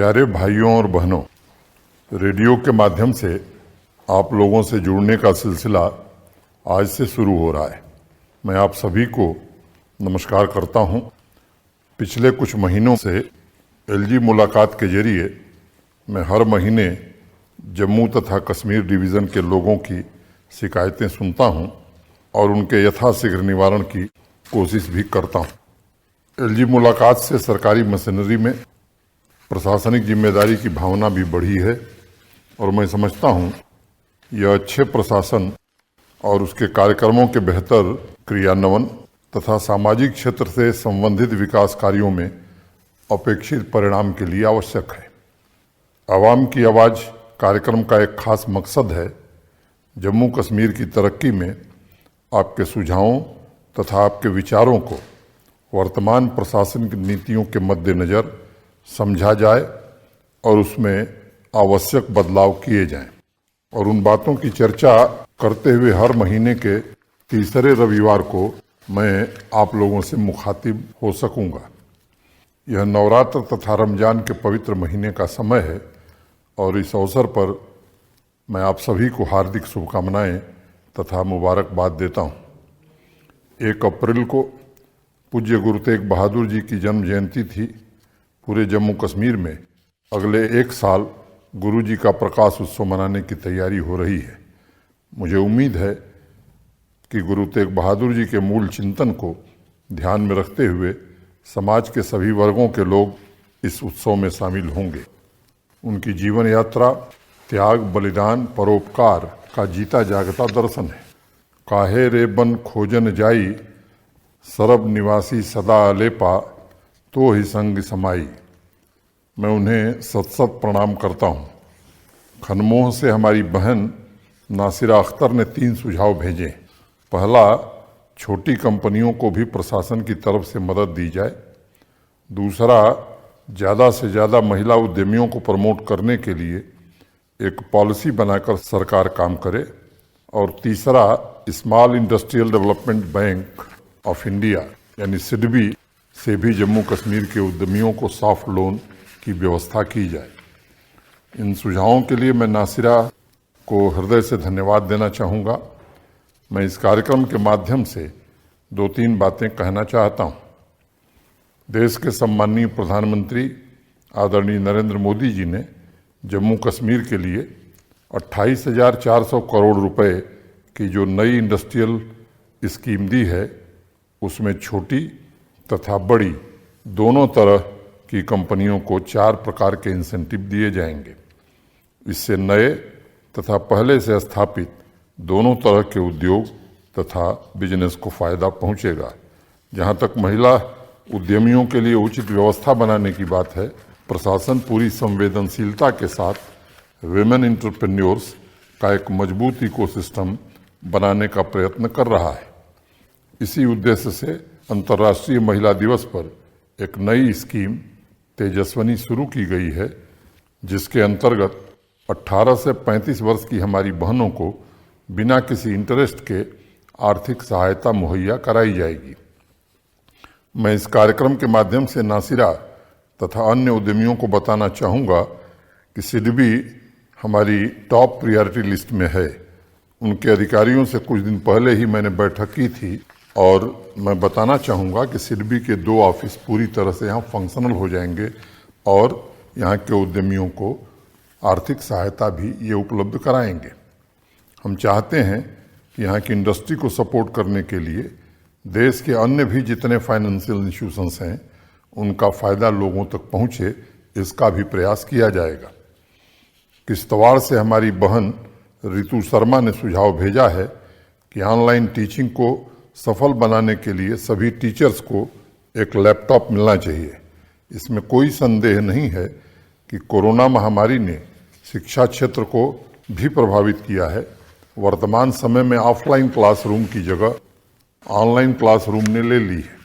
प्यारे भाइयों और बहनों, रेडियो के माध्यम से आप लोगों से जुड़ने का सिलसिला आज से शुरू हो रहा है। मैं आप सभी को नमस्कार करता हूं। पिछले कुछ महीनों से एलजी मुलाकात के जरिए मैं हर महीने जम्मू तथा कश्मीर डिवीज़न के लोगों की शिकायतें सुनता हूं और उनके यथाशीघ्र निवारण की कोशिश भी करता हूं। एलजी मुलाकात से सरकारी मशीनरी में प्रशासनिक जिम्मेदारी की भावना भी बढ़ी है और मैं समझता हूं यह अच्छे प्रशासन और उसके कार्यक्रमों के बेहतर क्रियान्वयन तथा सामाजिक क्षेत्र से संबंधित विकास कार्यों में अपेक्षित परिणाम के लिए आवश्यक है। आवाम की आवाज़ कार्यक्रम का एक खास मकसद है जम्मू कश्मीर की तरक्की में आपके सुझावों तथा आपके विचारों को वर्तमान प्रशासनिक नीतियों के मद्देनज़र समझा जाए और उसमें आवश्यक बदलाव किए जाएं और उन बातों की चर्चा करते हुए हर महीने के तीसरे रविवार को मैं आप लोगों से मुखातिब हो सकूंगा। यह नवरात्र तथा रमजान के पवित्र महीने का समय है और इस अवसर पर मैं आप सभी को हार्दिक शुभकामनाएं तथा मुबारकबाद देता हूं। 1 अप्रैल को पूज्य गुरु तेग बहादुर जी की जन्म जयंती थी। पूरे जम्मू कश्मीर में अगले 1 साल गुरु जी का प्रकाश उत्सव मनाने की तैयारी हो रही है। मुझे उम्मीद है कि गुरु तेग बहादुर जी के मूल चिंतन को ध्यान में रखते हुए समाज के सभी वर्गों के लोग इस उत्सव में शामिल होंगे। उनकी जीवन यात्रा त्याग, बलिदान, परोपकार का जीता जागता दर्शन है। काहे रे बन खोजन जाई, सरब निवासी सदा अलेपा, तो ही संग समाई। मैं उन्हें सत सत प्रणाम करता हूँ। खनमोह से हमारी बहन नासिरा अख्तर ने 3 सुझाव भेजे। पहला, छोटी कंपनियों को भी प्रशासन की तरफ से मदद दी जाए। दूसरा, ज़्यादा से ज़्यादा महिला उद्यमियों को प्रमोट करने के लिए एक पॉलिसी बनाकर सरकार काम करे। और तीसरा, small industrial development bank of India यानी सिडबी से भी जम्मू कश्मीर के उद्यमियों को सॉफ्ट लोन की व्यवस्था की जाए। इन सुझावों के लिए मैं नासिरा को हृदय से धन्यवाद देना चाहूँगा। मैं इस कार्यक्रम के माध्यम से 2-3 बातें कहना चाहता हूँ। देश के सम्माननीय प्रधानमंत्री आदरणीय नरेंद्र मोदी जी ने जम्मू कश्मीर के लिए 28,400 करोड़ रुपए की जो नई इंडस्ट्रियल स्कीम दी है, उसमें छोटी तथा बड़ी दोनों तरह की कंपनियों को 4 प्रकार के इंसेंटिव दिए जाएंगे। इससे नए तथा पहले से स्थापित दोनों तरह के उद्योग तथा बिजनेस को फायदा पहुंचेगा। जहां तक महिला उद्यमियों के लिए उचित व्यवस्था बनाने की बात है, प्रशासन पूरी संवेदनशीलता के साथ विमेन एंटरप्रेन्योर्स का एक मजबूत इकोसिस्टम बनाने का प्रयत्न कर रहा है। इसी उद्देश्य से अंतर्राष्ट्रीय महिला दिवस पर एक नई स्कीम तेजस्विनी शुरू की गई है, जिसके अंतर्गत 18 से 35 वर्ष की हमारी बहनों को बिना किसी इंटरेस्ट के आर्थिक सहायता मुहैया कराई जाएगी। मैं इस कार्यक्रम के माध्यम से नासिरा तथा अन्य उद्यमियों को बताना चाहूँगा कि सिडबी हमारी टॉप प्रायोरिटी लिस्ट में है। उनके अधिकारियों से कुछ दिन पहले ही मैंने बैठक की थी और मैं बताना चाहूँगा कि सिडबी के 2 ऑफिस पूरी तरह से यहाँ फंक्शनल हो जाएंगे और यहाँ के उद्यमियों को आर्थिक सहायता भी ये उपलब्ध कराएंगे। हम चाहते हैं कि यहाँ की इंडस्ट्री को सपोर्ट करने के लिए देश के अन्य भी जितने फाइनेंशियल इंस्टीट्यूशंस हैं, उनका फ़ायदा लोगों तक पहुँचे, इसका भी प्रयास किया जाएगा। किश्तवाड़ से हमारी बहन रितु शर्मा ने सुझाव भेजा है कि ऑनलाइन टीचिंग को सफल बनाने के लिए सभी टीचर्स को एक लैपटॉप मिलना चाहिए। इसमें कोई संदेह नहीं है कि कोरोना महामारी ने शिक्षा क्षेत्र को भी प्रभावित किया है। वर्तमान समय में ऑफलाइन क्लासरूम की जगह ऑनलाइन क्लासरूम ने ले ली है।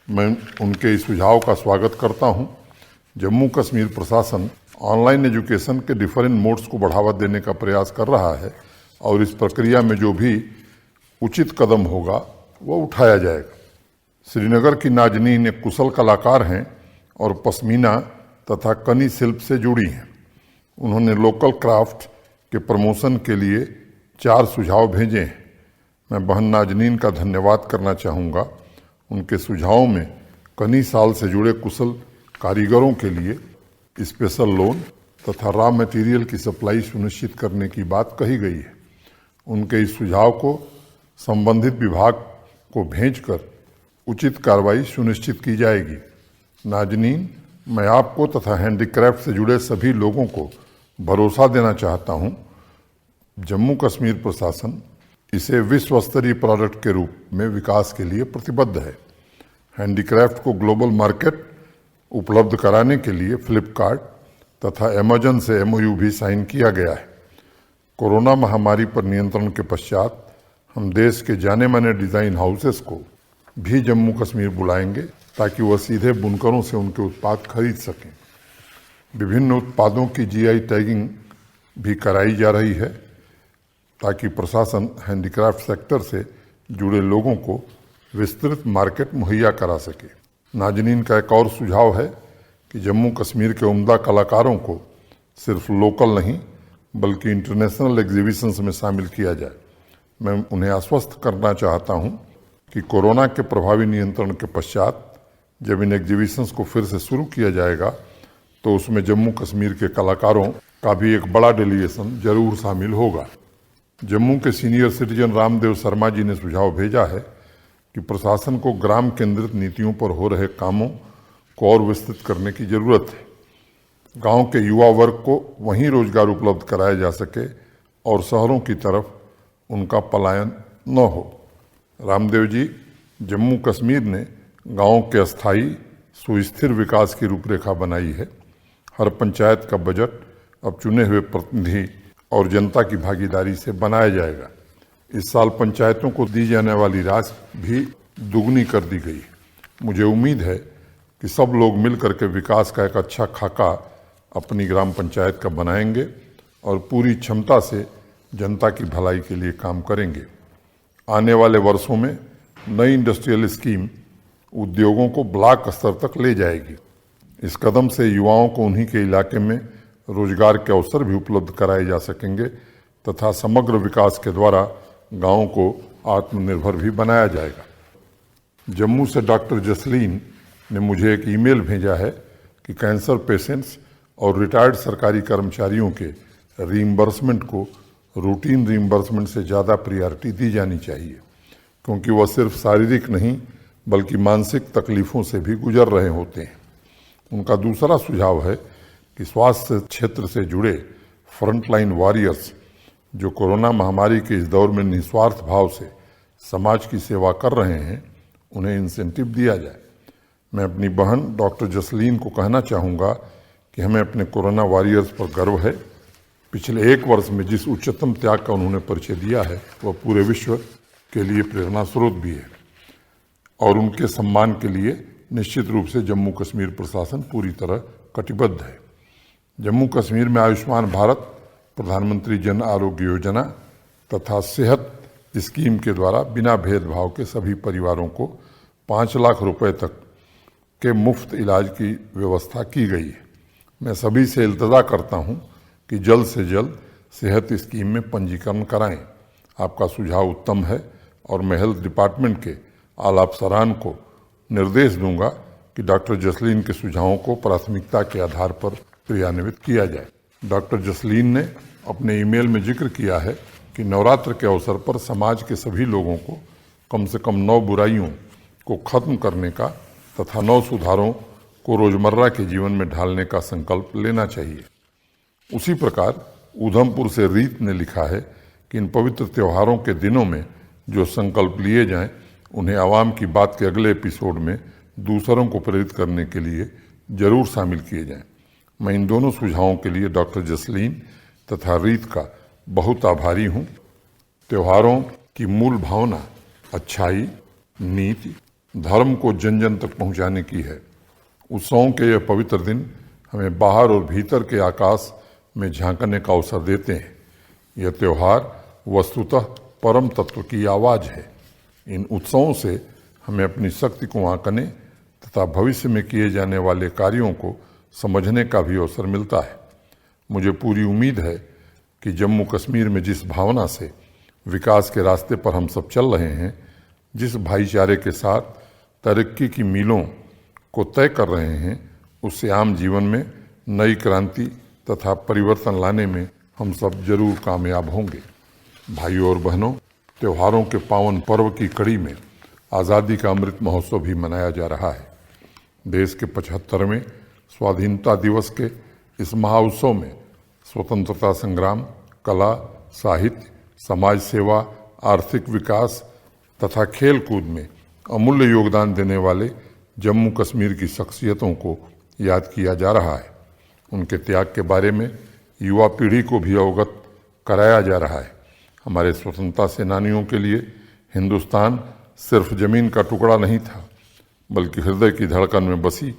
मैं उनके इस सुझाव का स्वागत करता हूं। जम्मू कश्मीर प्रशासन ऑनलाइन एजुकेशन के डिफरेंट मोड्स को बढ़ावा देने का प्रयास कर रहा है और इस प्रक्रिया में जो भी उचित कदम होगा वो उठाया जाएगा। श्रीनगर की नाजनीन एक कुशल कलाकार हैं और पश्मीना तथा कनी शिल्प से जुड़ी हैं। उन्होंने लोकल क्राफ्ट के प्रमोशन के लिए 4 सुझाव भेजे हैं। मैं बहन नाजनीन का धन्यवाद करना चाहूँगा। उनके सुझावों में कनी साल से जुड़े कुशल कारीगरों के लिए स्पेशल लोन तथा रॉ मटेरियल की सप्लाई सुनिश्चित करने की बात कही गई है। उनके इस सुझाव को संबंधित विभाग को भेजकर उचित कार्रवाई सुनिश्चित की जाएगी। नाजनीन, मैं आपको तथा हैंडीक्राफ्ट से जुड़े सभी लोगों को भरोसा देना चाहता हूं, जम्मू कश्मीर प्रशासन इसे विश्व स्तरीय प्रोडक्ट के रूप में विकास के लिए प्रतिबद्ध है। हैंडीक्राफ्ट को ग्लोबल मार्केट उपलब्ध कराने के लिए फ्लिपकार्ट तथा अमेजन से MOU भी साइन किया गया है। कोरोना महामारी पर नियंत्रण के पश्चात हम देश के जाने माने डिज़ाइन हाउसेस को भी जम्मू कश्मीर बुलाएंगे ताकि वह सीधे बुनकरों से उनके उत्पाद खरीद सकें। विभिन्न उत्पादों की GI टैगिंग भी कराई जा रही है ताकि प्रशासन हैंडीक्राफ्ट सेक्टर से जुड़े लोगों को विस्तृत मार्केट मुहैया करा सके। नाजनीन का एक और सुझाव है कि जम्मू कश्मीर के उम्दा कलाकारों को सिर्फ लोकल नहीं बल्कि इंटरनेशनल एग्जीबिशंस में शामिल किया जाए। मैं उन्हें आश्वस्त करना चाहता हूं कि कोरोना के प्रभावी नियंत्रण के पश्चात जब इन एग्जीबिशंस को फिर से शुरू किया जाएगा तो उसमें जम्मू कश्मीर के कलाकारों का भी एक बड़ा डेलीगेशन जरूर शामिल होगा। जम्मू के सीनियर सिटीजन रामदेव शर्मा जी ने सुझाव भेजा है कि प्रशासन को ग्राम केंद्रित नीतियों पर हो रहे कामों को और विस्तृत करने की जरूरत है। गांव के युवा वर्ग को वहीं रोजगार उपलब्ध कराया जा सके और शहरों की तरफ उनका पलायन न हो। रामदेव जी, जम्मू कश्मीर ने गांव के अस्थायी सुस्थिर विकास की रूपरेखा बनाई है। हर पंचायत का बजट अब चुने हुए प्रतिनिधि और जनता की भागीदारी से बनाया जाएगा। इस साल पंचायतों को दी जाने वाली राशि भी दुगनी कर दी गई। मुझे उम्मीद है कि सब लोग मिलकर के विकास का एक अच्छा खाका अपनी ग्राम पंचायत का बनाएंगे और पूरी क्षमता से जनता की भलाई के लिए काम करेंगे। आने वाले वर्षों में नई इंडस्ट्रियल स्कीम उद्योगों को ब्लॉक स्तर तक ले जाएगी। इस कदम से युवाओं को उन्हीं के इलाके में रोजगार के अवसर भी उपलब्ध कराए जा सकेंगे तथा समग्र विकास के द्वारा गांवों को आत्मनिर्भर भी बनाया जाएगा। जम्मू से डॉक्टर जसलीन ने मुझे एक ईमेल भेजा है कि कैंसर पेशेंट्स और रिटायर्ड सरकारी कर्मचारियों के रीइंबर्समेंट को रूटीन रीइंबर्समेंट से ज़्यादा प्रायोरिटी दी जानी चाहिए, क्योंकि वह सिर्फ शारीरिक नहीं बल्कि मानसिक तकलीफ़ों से भी गुजर रहे होते हैं। उनका दूसरा सुझाव है कि स्वास्थ्य क्षेत्र से जुड़े फ्रंटलाइन वॉरियर्स जो कोरोना महामारी के इस दौर में निस्वार्थ भाव से समाज की सेवा कर रहे हैं, उन्हें इंसेंटिव दिया जाए। मैं अपनी बहन डॉक्टर जसलीन को कहना चाहूँगा कि हमें अपने कोरोना वॉरियर्स पर गर्व है। पिछले 1 वर्ष में जिस उच्चतम त्याग का उन्होंने परिचय दिया है वह पूरे विश्व के लिए प्रेरणा स्रोत भी है और उनके सम्मान के लिए निश्चित रूप से जम्मू कश्मीर प्रशासन पूरी तरह कटिबद्ध है। जम्मू कश्मीर में आयुष्मान भारत, प्रधानमंत्री जन आरोग्य योजना तथा सेहत स्कीम के द्वारा बिना भेदभाव के सभी परिवारों को 5 लाख रुपए तक के मुफ्त इलाज की व्यवस्था की गई है। मैं सभी से इल्तजा करता हूं कि जल्द से जल्द सेहत स्कीम में पंजीकरण कराएं। आपका सुझाव उत्तम है और मैं हेल्थ डिपार्टमेंट के आला अफसरान को निर्देश दूंगा कि डॉक्टर जसलीन के सुझावों को प्राथमिकता के आधार पर क्रियान्वित किया जाए। डॉक्टर जसलीन ने अपने ईमेल में जिक्र किया है कि नवरात्र के अवसर पर समाज के सभी लोगों को कम से कम 9 बुराइयों को खत्म करने का तथा 9 सुधारों को रोजमर्रा के जीवन में ढालने का संकल्प लेना चाहिए। उसी प्रकार उधमपुर से रीत ने लिखा है कि इन पवित्र त्योहारों के दिनों में जो संकल्प लिए जाएं, उन्हें आवाम की बात के अगले एपिसोड में दूसरों को प्रेरित करने के लिए जरूर शामिल किए जाएं। मैं इन दोनों सुझावों के लिए डॉक्टर जसलीन तथा रीत का बहुत आभारी हूँ। त्योहारों की मूल भावना अच्छाई, नीति, धर्म को जन जन तक पहुँचाने की है। उत्सवों के यह पवित्र दिन हमें बाहर और भीतर के आकाश में झांकने का अवसर देते हैं। यह त्यौहार वस्तुतः परम तत्व की आवाज़ है। इन उत्सवों से हमें अपनी शक्ति को आंकने तथा भविष्य में किए जाने वाले कार्यों को समझने का भी अवसर मिलता है। मुझे पूरी उम्मीद है कि जम्मू कश्मीर में जिस भावना से विकास के रास्ते पर हम सब चल रहे हैं, जिस भाईचारे के साथ तरक्की की मीलों को तय कर रहे हैं, उससे आम जीवन में नई क्रांति तथा परिवर्तन लाने में हम सब जरूर कामयाब होंगे। भाइयों और बहनों, त्योहारों के पावन पर्व की कड़ी में आज़ादी का अमृत महोत्सव भी मनाया जा रहा है। देश के 75वें स्वाधीनता दिवस के इस महाउत्सव में स्वतंत्रता संग्राम, कला, साहित्य, समाज सेवा, आर्थिक विकास तथा खेल कूद में अमूल्य योगदान देने वाले जम्मू कश्मीर की शख्सियतों को याद किया जा रहा है। उनके त्याग के बारे में युवा पीढ़ी को भी अवगत कराया जा रहा है। हमारे स्वतंत्रता सेनानियों के लिए हिंदुस्तान सिर्फ जमीन का टुकड़ा नहीं था, बल्कि हृदय की धड़कन में बसी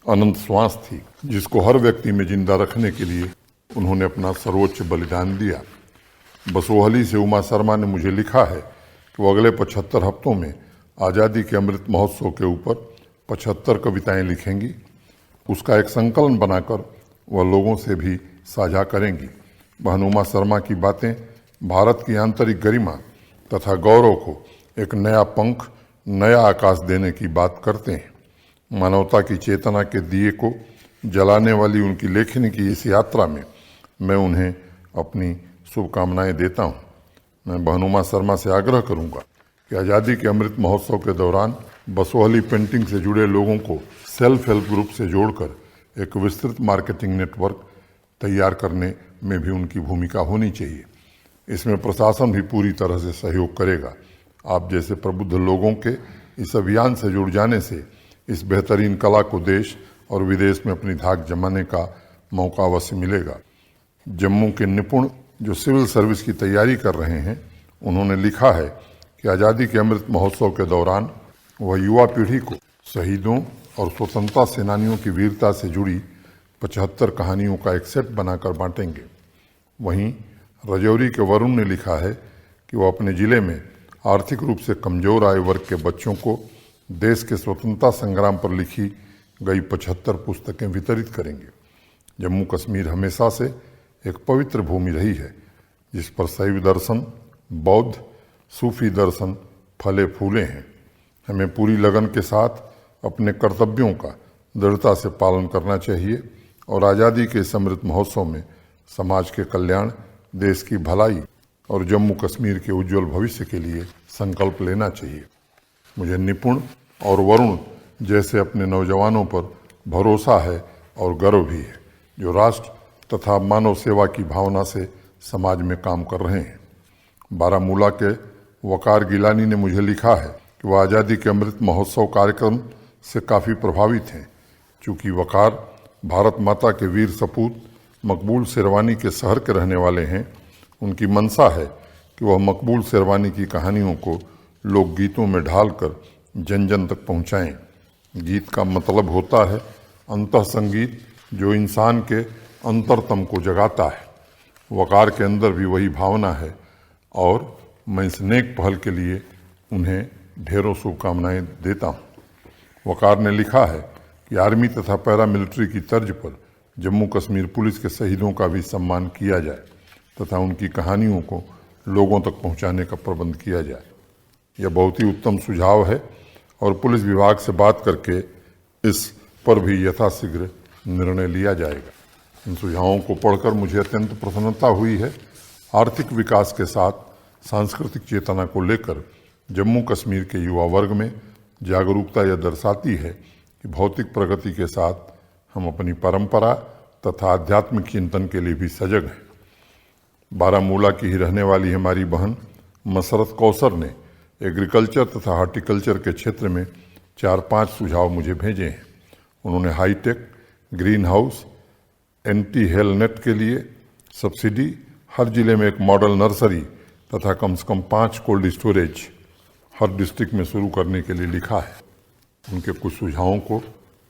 अनंत श्वास थी, जिसको हर व्यक्ति में जिंदा रखने के लिए उन्होंने अपना सर्वोच्च बलिदान दिया। बसोहली से उमा शर्मा ने मुझे लिखा है कि वो अगले 75 हफ्तों में आज़ादी के अमृत महोत्सव के ऊपर 75 कविताएं लिखेंगी। उसका एक संकलन बनाकर वह लोगों से भी साझा करेंगी। बहन उमा शर्मा की बातें भारत की आंतरिक गरिमा तथा गौरव को एक नया पंख, नया आकाश देने की बात करते हैं। मानवता की चेतना के दिए को जलाने वाली उनकी लेखनी की इस यात्रा में मैं उन्हें अपनी शुभकामनाएं देता हूं। मैं बहन उमा शर्मा से आग्रह करूंगा कि आज़ादी के अमृत महोत्सव के दौरान बसोहली पेंटिंग से जुड़े लोगों को सेल्फ हेल्प ग्रुप से जोड़कर एक विस्तृत मार्केटिंग नेटवर्क तैयार करने में भी उनकी भूमिका होनी चाहिए। इसमें प्रशासन भी पूरी तरह से सहयोग करेगा। आप जैसे प्रबुद्ध लोगों के इस अभियान से जुड़ जाने से इस बेहतरीन कला को देश और विदेश में अपनी धाक जमाने का मौका अवश्य मिलेगा। जम्मू के निपुण जो सिविल सर्विस की तैयारी कर रहे हैं, उन्होंने लिखा है कि आज़ादी के अमृत महोत्सव के दौरान वह युवा पीढ़ी को शहीदों और स्वतंत्रता सेनानियों की वीरता से जुड़ी 75 कहानियों का एक सेट बनाकर बांटेंगे। वहीं राजौरी के वरुण ने लिखा है कि वह अपने जिले में आर्थिक रूप से कमजोर आय वर्ग के बच्चों को देश के स्वतंत्रता संग्राम पर लिखी गई 75 पुस्तकें वितरित करेंगे। जम्मू कश्मीर हमेशा से एक पवित्र भूमि रही है, जिस पर शैव दर्शन, बौद्ध, सूफी दर्शन फले फूले हैं। हमें पूरी लगन के साथ अपने कर्तव्यों का दृढ़ता से पालन करना चाहिए और आज़ादी के इस अमृत महोत्सव में समाज के कल्याण, देश की भलाई और जम्मू कश्मीर के उज्जवल भविष्य के लिए संकल्प लेना चाहिए। मुझे निपुण और वरुण जैसे अपने नौजवानों पर भरोसा है और गर्व भी है, जो राष्ट्र तथा मानव सेवा की भावना से समाज में काम कर रहे हैं। बारामूला के वकार गिलानी ने मुझे लिखा है कि वह आज़ादी के अमृत महोत्सव कार्यक्रम से काफ़ी प्रभावित हैं। चूँकि वकार भारत माता के वीर सपूत मकबूल शेरवानी के शहर के रहने वाले हैं, उनकी मंशा है कि वह मकबूल शेरवानी की कहानियों को लोकगीतों में ढालकर जन जन तक पहुँचाएँ। गीत का मतलब होता है अंतः संगीत, जो इंसान के अंतरतम को जगाता है। वकार के अंदर भी वही भावना है और मैं इस नेक पहल के लिए उन्हें ढेरों शुभकामनाएं देता हूँ। वकार ने लिखा है कि आर्मी तथा पैरामिलिट्री की तर्ज पर जम्मू कश्मीर पुलिस के शहीदों का भी सम्मान किया जाए तथा उनकी कहानियों को लोगों तक पहुंचाने का प्रबंध किया जाए। यह बहुत ही उत्तम सुझाव है और पुलिस विभाग से बात करके इस पर भी यथाशीघ्र निर्णय लिया जाएगा। इन सुझावों को पढ़कर मुझे अत्यंत प्रसन्नता हुई है। आर्थिक विकास के साथ सांस्कृतिक चेतना को लेकर जम्मू कश्मीर के युवा वर्ग में जागरूकता यह दर्शाती है कि भौतिक प्रगति के साथ हम अपनी परंपरा तथा आध्यात्मिक चिंतन के लिए भी सजग हैं। बारामूला की ही रहने वाली हमारी बहन मसरत कौसर ने एग्रीकल्चर तथा हार्टिकल्चर के क्षेत्र में 4-5 सुझाव मुझे भेजे हैं। उन्होंने hitech, greenhouse, anti hail net के लिए सब्सिडी, हर जिले में एक मॉडल नर्सरी तथा कम से कम 5 कोल्ड स्टोरेज हर डिस्ट्रिक्ट में शुरू करने के लिए लिखा है। उनके कुछ सुझावों को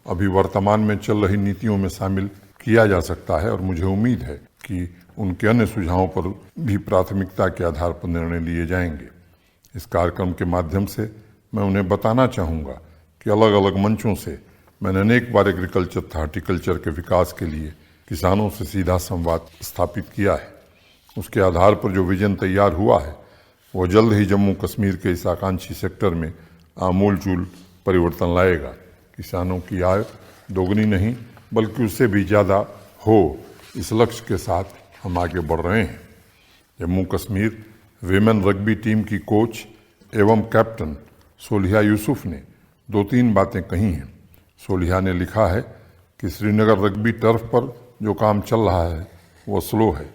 अभी वर्तमान में चल रही नीतियों में शामिल किया जा सकता है और मुझे उम्मीद है कि उनके अन्य सुझावों पर भी प्राथमिकता के आधार पर निर्णय लिए जाएंगे। इस कार्यक्रम के माध्यम से मैं उन्हें बताना चाहूँगा कि अलग अलग मंचों से मैंने अनेक बार एग्रीकल्चर तथा हार्टिकल्चर के विकास के लिए किसानों से सीधा संवाद स्थापित किया है। उसके आधार पर जो विजन तैयार हुआ है वह जल्द ही जम्मू कश्मीर के इस आकांक्षी सेक्टर में आमूलचूल परिवर्तन लाएगा। किसानों की आय दोगुनी नहीं बल्कि उससे भी ज़्यादा हो, इस लक्ष्य के साथ हम आगे बढ़ रहे हैं। Jammu Kashmir women rugby team की कोच एवं कैप्टन सोलिहा यूसुफ ने 2-3 बातें कही हैं। सोलिहा ने लिखा है कि श्रीनगर रग्बी टर्फ पर जो काम चल रहा है वह स्लो है।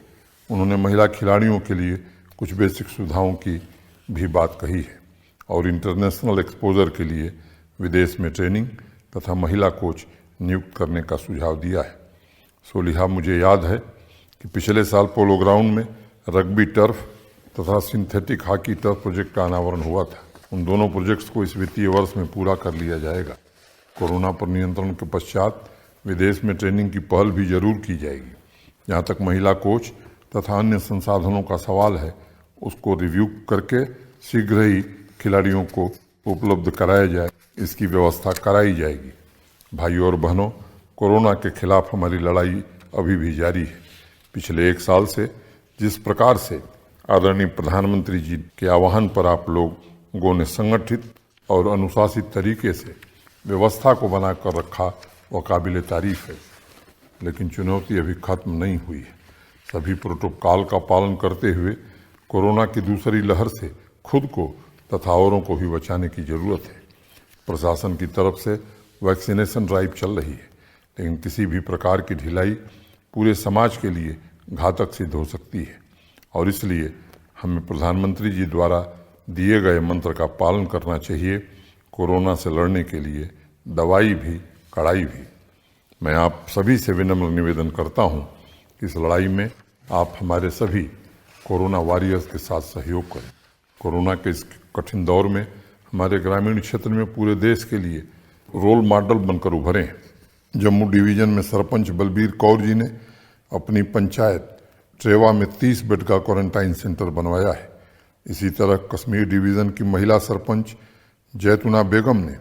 उन्होंने महिला खिलाड़ियों के लिए कुछ बेसिक सुविधाओं की भी बात कही है और इंटरनेशनल एक्सपोजर के लिए विदेश में ट्रेनिंग तथा महिला कोच नियुक्त करने का सुझाव दिया है। सोलिहा, मुझे याद है कि पिछले साल पोलो ग्राउंड में रग्बी टर्फ तथा सिंथेटिक हॉकी टर्फ प्रोजेक्ट का अनावरण हुआ था। उन दोनों प्रोजेक्ट्स को इस वित्तीय वर्ष में पूरा कर लिया जाएगा। कोरोना पर नियंत्रण के पश्चात विदेश में ट्रेनिंग की पहल भी जरूर की जाएगी। जहाँ तक महिला कोच तथा अन्य संसाधनों का सवाल है, उसको रिव्यू करके शीघ्र ही खिलाड़ियों को उपलब्ध कराया जाए, इसकी व्यवस्था कराई जाएगी। भाइयों और बहनों, कोरोना के खिलाफ हमारी लड़ाई अभी भी जारी है। पिछले 1 साल से जिस प्रकार से आदरणीय प्रधानमंत्री जी के आह्वान पर आप लोगों ने संगठित और अनुशासित तरीके से व्यवस्था को बनाकर रखा, वह काबिले तारीफ है। लेकिन चुनौती अभी खत्म नहीं हुई है। सभी प्रोटोकॉल का पालन करते हुए कोरोना की दूसरी लहर से खुद को तथा औरों को भी बचाने की जरूरत है। प्रशासन की तरफ से वैक्सीनेशन ड्राइव चल रही है, लेकिन किसी भी प्रकार की ढिलाई पूरे समाज के लिए घातक सिद्ध हो सकती है और इसलिए हमें प्रधानमंत्री जी द्वारा दिए गए मंत्र का पालन करना चाहिए। कोरोना से लड़ने के लिए दवाई भी कड़ाई भी। मैं आप सभी से विनम्र निवेदन करता हूं कि इस लड़ाई में आप हमारे सभी कोरोना वॉरियर्स के साथ सहयोग करें। कोरोना के इस कठिन दौर में हमारे ग्रामीण क्षेत्र में पूरे देश के लिए रोल मॉडल बनकर उभरे हैं। जम्मू डिवीजन में सरपंच बलबीर कौर जी ने अपनी पंचायत ट्रेवा में 30 बेड का क्वारंटाइन सेंटर बनवाया है। इसी तरह कश्मीर डिवीजन की महिला सरपंच जैतुना बेगम ने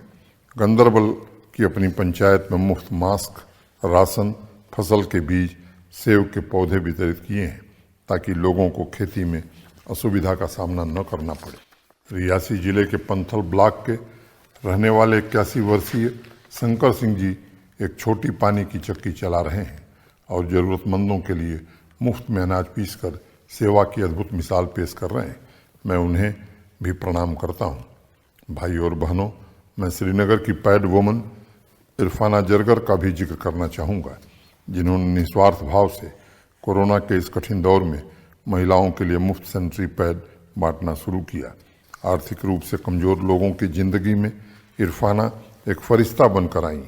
गंदरबल की अपनी पंचायत में मुफ्त मास्क, राशन, फसल के बीज, सेब के पौधे वितरित किए हैं ताकि लोगों को खेती में असुविधा का सामना न करना पड़े। रियासी जिले के पंथल ब्लॉक के रहने वाले 81 वर्षीय शंकर सिंह जी एक छोटी पानी की चक्की चला रहे हैं और जरूरतमंदों के लिए मुफ्त में अनाज पीसकर सेवा की अद्भुत मिसाल पेश कर रहे हैं। मैं उन्हें भी प्रणाम करता हूं। भाइयों और बहनों, मैं श्रीनगर की पैड वुमन इरफाना जरगर का भी जिक्र करना चाहूँगा, जिन्होंने निस्वार्थ भाव से कोरोना के इस कठिन दौर में महिलाओं के लिए मुफ्त सैनिटरी पैड बांटना शुरू किया। आर्थिक रूप से कमज़ोर लोगों की ज़िंदगी में इरफाना एक फरिश्ता बनकर आई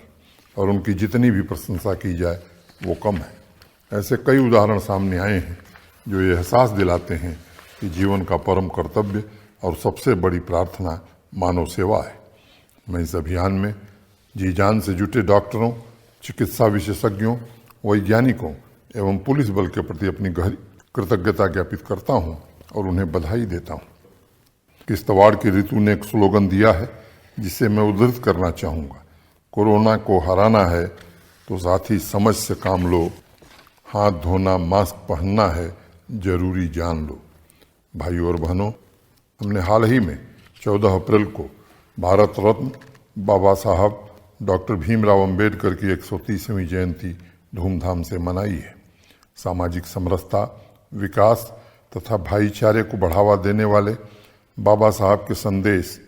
और उनकी जितनी भी प्रशंसा की जाए वो कम है। ऐसे कई उदाहरण सामने आए हैं जो ये एहसास दिलाते हैं कि जीवन का परम कर्तव्य और सबसे बड़ी प्रार्थना मानव सेवा है। मैं इस अभियान में जी जान से जुटे डॉक्टरों, चिकित्सा विशेषज्ञों, वैज्ञानिकों एवं पुलिस बल के प्रति अपनी गहरी कृतज्ञता ज्ञापित करता हूं और उन्हें बधाई देता हूं। किश्तवाड़ की ऋतु ने एक स्लोगन दिया है जिसे मैं उद्धृत करना चाहूँगा। कोरोना को हराना है तो साथी समझ से काम लो, हाथ धोना, मास्क पहनना है, जरूरी जान लो। भाइयों और बहनों, हमने हाल ही में 14 अप्रैल को भारत रत्न बाबा साहब डॉक्टर भीमराव अंबेडकर की 130वीं जयंती धूमधाम से मनाई है। सामाजिक समरसता, विकास तथा भाईचारे को बढ़ावा देने वाले बाबा साहब के संदेश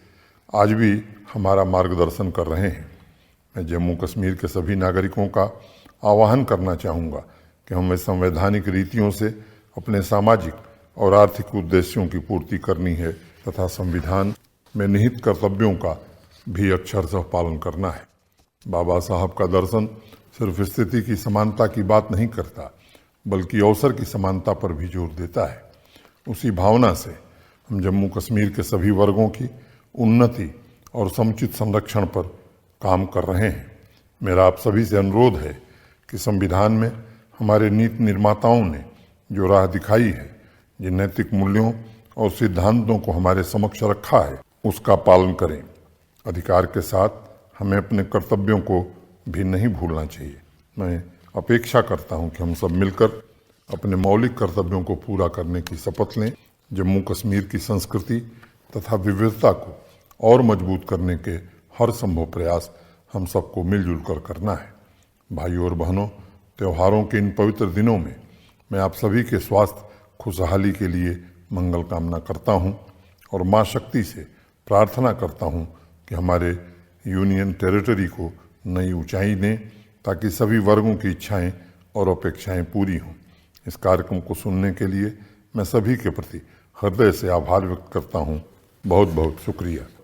आज भी हमारा मार्गदर्शन कर रहे हैं। मैं जम्मू कश्मीर के सभी नागरिकों का आह्वान करना चाहूँगा कि हमें संवैधानिक रीतियों से अपने सामाजिक और आर्थिक उद्देश्यों की पूर्ति करनी है तथा संविधान में निहित कर्तव्यों का भी अक्षरशः पालन करना है। बाबा साहब का दर्शन सिर्फ स्थिति की समानता की बात नहीं करता, बल्कि अवसर की समानता पर भी जोर देता है। उसी भावना से हम जम्मू कश्मीर के सभी वर्गों की उन्नति और समुचित संरक्षण पर काम कर रहे हैं। मेरा आप सभी से अनुरोध है कि संविधान में हमारे नीति निर्माताओं ने जो राह दिखाई है, जिन नैतिक मूल्यों और सिद्धांतों को हमारे समक्ष रखा है, उसका पालन करें। अधिकार के साथ हमें अपने कर्तव्यों को भी नहीं भूलना चाहिए। मैं अपेक्षा करता हूं कि हम सब मिलकर अपने मौलिक कर्तव्यों को पूरा करने की शपथ लें। जम्मू कश्मीर की संस्कृति तथा विविधता को और मजबूत करने के हर संभव प्रयास हम सबको मिलजुल कर करना है। भाइयों और बहनों, त्योहारों के इन पवित्र दिनों में मैं आप सभी के स्वास्थ्य खुशहाली के लिए मंगल कामना करता हूं और मां शक्ति से प्रार्थना करता हूं कि हमारे यूनियन टेरिटरी को नई ऊंचाई दें ताकि सभी वर्गों की इच्छाएं और अपेक्षाएं पूरी हों। इस कार्यक्रम को सुनने के लिए मैं सभी के प्रति हृदय से आभार व्यक्त करता हूं। बहुत बहुत शुक्रिया।